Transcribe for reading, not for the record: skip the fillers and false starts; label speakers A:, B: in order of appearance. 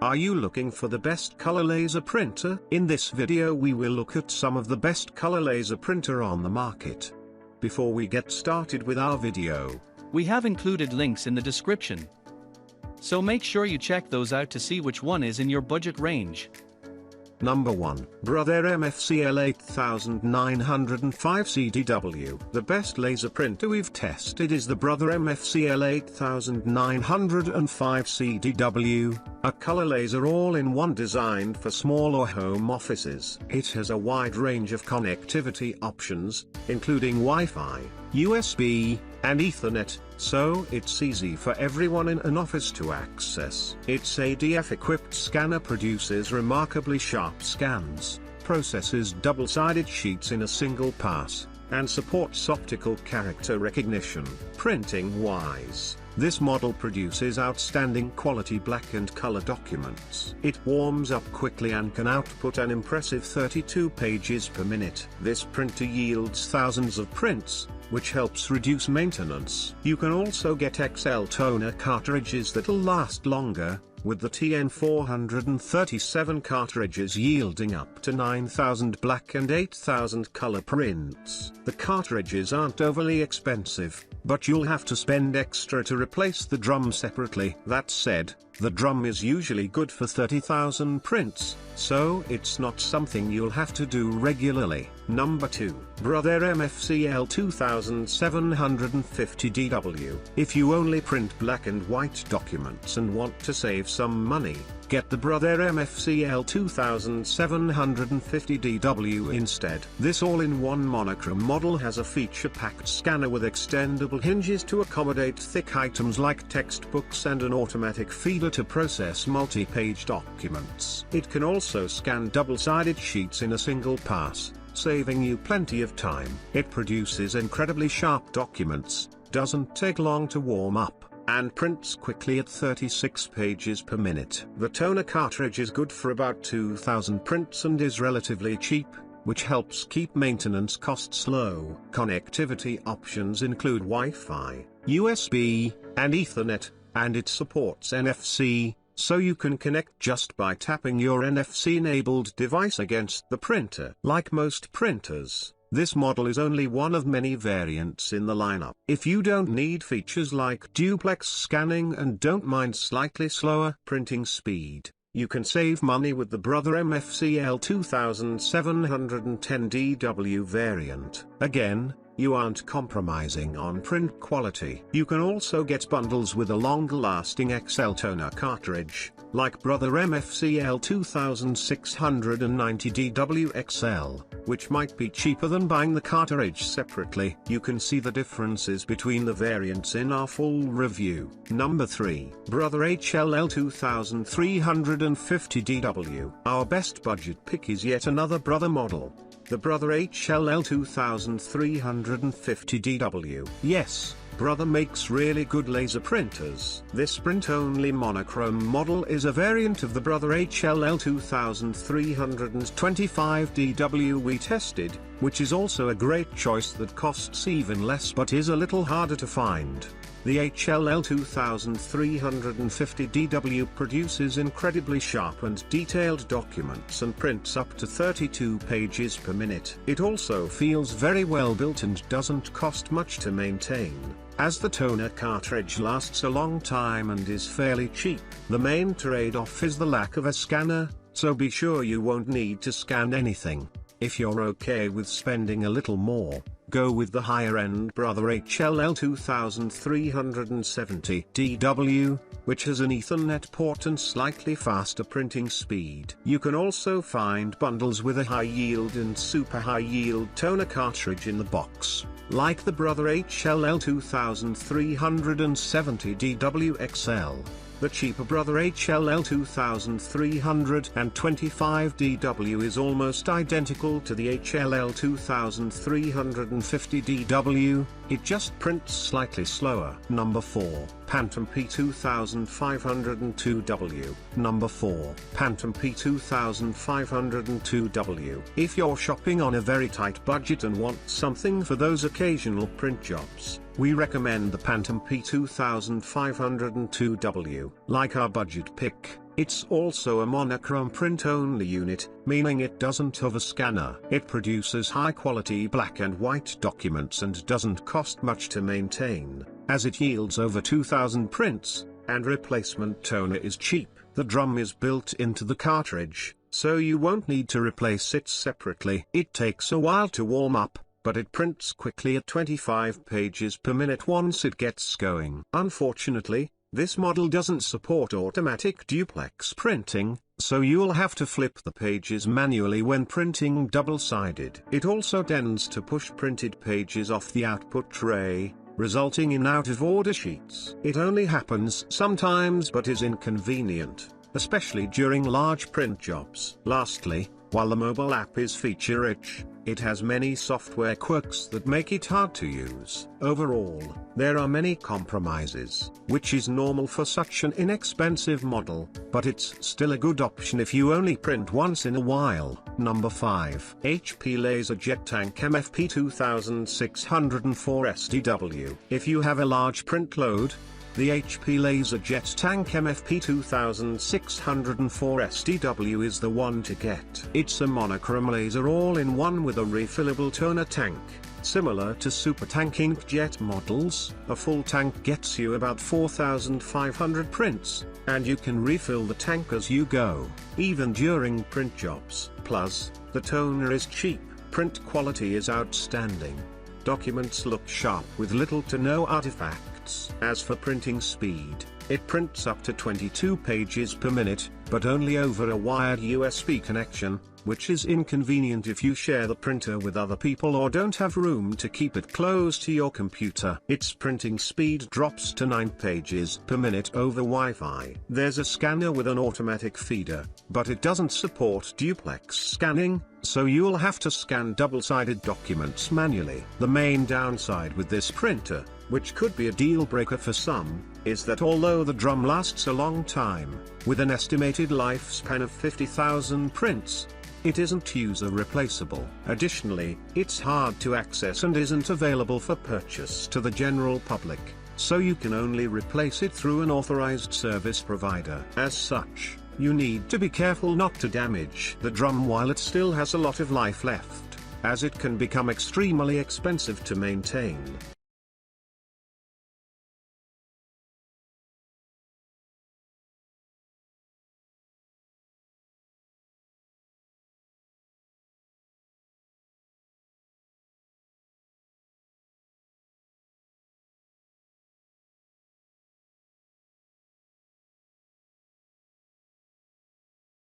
A: Are you looking for the best color laser printer? In this video we will look at some of the best color laser printer on the market. Before we get started with our video,
B: we have included links in the description, so make sure you check those out to see which one is in your budget range.
A: Number 1. Brother MFP L8905CDW. The best laser printer we've tested is the Brother MFP L8905CDW, a color laser all-in-one designed for small or home offices. It has a wide range of connectivity options, including Wi-Fi, USB, and Ethernet, so it's easy for everyone in an office to access. Its ADF-equipped scanner produces remarkably sharp scans, processes double-sided sheets in a single pass, and supports optical character recognition. Printing-wise, this model produces outstanding quality black and color documents. It warms up quickly and can output an impressive 32 pages per minute. This printer yields thousands of prints, which helps reduce maintenance. You can also get XL toner cartridges that'll last longer, with the TN437 cartridges yielding up to 9,000 black and 8,000 color prints. The cartridges aren't overly expensive, but you'll have to spend extra to replace the drum separately. That said, the drum is usually good for 30,000 prints, so it's not something you'll have to do regularly. Number 2. Brother MFP L2750DW. If you only print black and white documents and want to save some money, get the Brother MFP L2750DW instead. This all-in-one monochrome model has a feature-packed scanner with extendable hinges to accommodate thick items like textbooks and an automatic feeder to process multi-page documents. It can also scan double-sided sheets in a single pass, saving you plenty of time. It produces incredibly sharp documents, doesn't take long to warm up, and prints quickly at 36 pages per minute. The toner cartridge is good for about 2,000 prints and is relatively cheap, which helps keep maintenance costs low. Connectivity options include Wi-Fi, USB, and Ethernet, and it supports NFC, so you can connect just by tapping your NFC-enabled device against the printer. Like most printers, this model is only one of many variants in the lineup. If you don't need features like duplex scanning and don't mind slightly slower printing speed, you can save money with the Brother MFP L2710DW variant. Again, you aren't compromising on print quality. You can also get bundles with a longer-lasting XL toner cartridge, like Brother MFP L2690DW XL, which might be cheaper than buying the cartridge separately. You can see the differences between the variants in our full review. Number 3. Brother HL2350DW. Our best budget pick is yet another Brother model, the Brother HL2350DW. Yes, Brother makes really good laser printers. This print-only monochrome model is a variant of the Brother HL2325DW we tested, which is also a great choice that costs even less but is a little harder to find. The HL2350DW produces incredibly sharp and detailed documents and prints up to 32 pages per minute. It also feels very well built and doesn't cost much to maintain, as the toner cartridge lasts a long time and is fairly cheap. The main trade-off is the lack of a scanner, so be sure you won't need to scan anything. If you're okay with spending a little more, go with the higher-end Brother HL2370DW, which has an Ethernet port and slightly faster printing speed. You can also find bundles with a high-yield and super high-yield toner cartridge in the box, like the Brother HL2370DW XL. The cheaper Brother HL2325DW is almost identical to the HL2350DW, it just prints slightly slower. Number 4. Pantum P2502W. Number 4. Pantum P2502W. If you're shopping on a very tight budget and want something for those occasional print jobs, we recommend the Pantum P2502W. Like our budget pick, It's also a monochrome print-only unit, meaning it doesn't have a scanner. It produces high-quality black and white documents and doesn't cost much to maintain, as it yields over 2,000 prints, and replacement toner is cheap. The drum is built into the cartridge, so you won't need to replace it separately. It takes a while to warm up, but it prints quickly at 25 pages per minute once it gets going. Unfortunately, this model doesn't support automatic duplex printing, so you'll have to flip the pages manually when printing double-sided. It also tends to push printed pages off the output tray, resulting in out-of-order sheets. It only happens sometimes but is inconvenient, especially during large print jobs. Lastly, while the mobile app is feature-rich, it has many software quirks that make it hard to use. Overall, there are many compromises, which is normal for such an inexpensive model, but it's still a good option if you only print once in a while. Number 5. HP LaserJet Tank MFP 2604W. If you have a large print load, the HP LaserJet Tank MFP 2604W is the one to get. It's a monochrome laser all-in-one with a refillable toner tank. Similar to super tank inkjet models, a full tank gets you about 4,500 prints, and you can refill the tank as you go, even during print jobs. Plus, the toner is cheap, print quality is outstanding. Documents look sharp with little to no artifacts. As for printing speed, it prints up to 22 pages per minute, but only over a wired USB connection, which is inconvenient if you share the printer with other people or don't have room to keep it close to your computer. Its printing speed drops to 9 pages per minute over Wi-Fi. There's a scanner with an automatic feeder, but it doesn't support duplex scanning, so you'll have to scan double-sided documents manually. The main downside with this printer, which could be a deal breaker for some, is that although the drum lasts a long time, with an estimated lifespan of 50,000 prints, it isn't user replaceable. Additionally, it's hard to access and isn't available for purchase to the general public, so you can only replace it through an authorized service provider. As such, you need to be careful not to damage the drum while it still has a lot of life left, as it can become extremely expensive to maintain.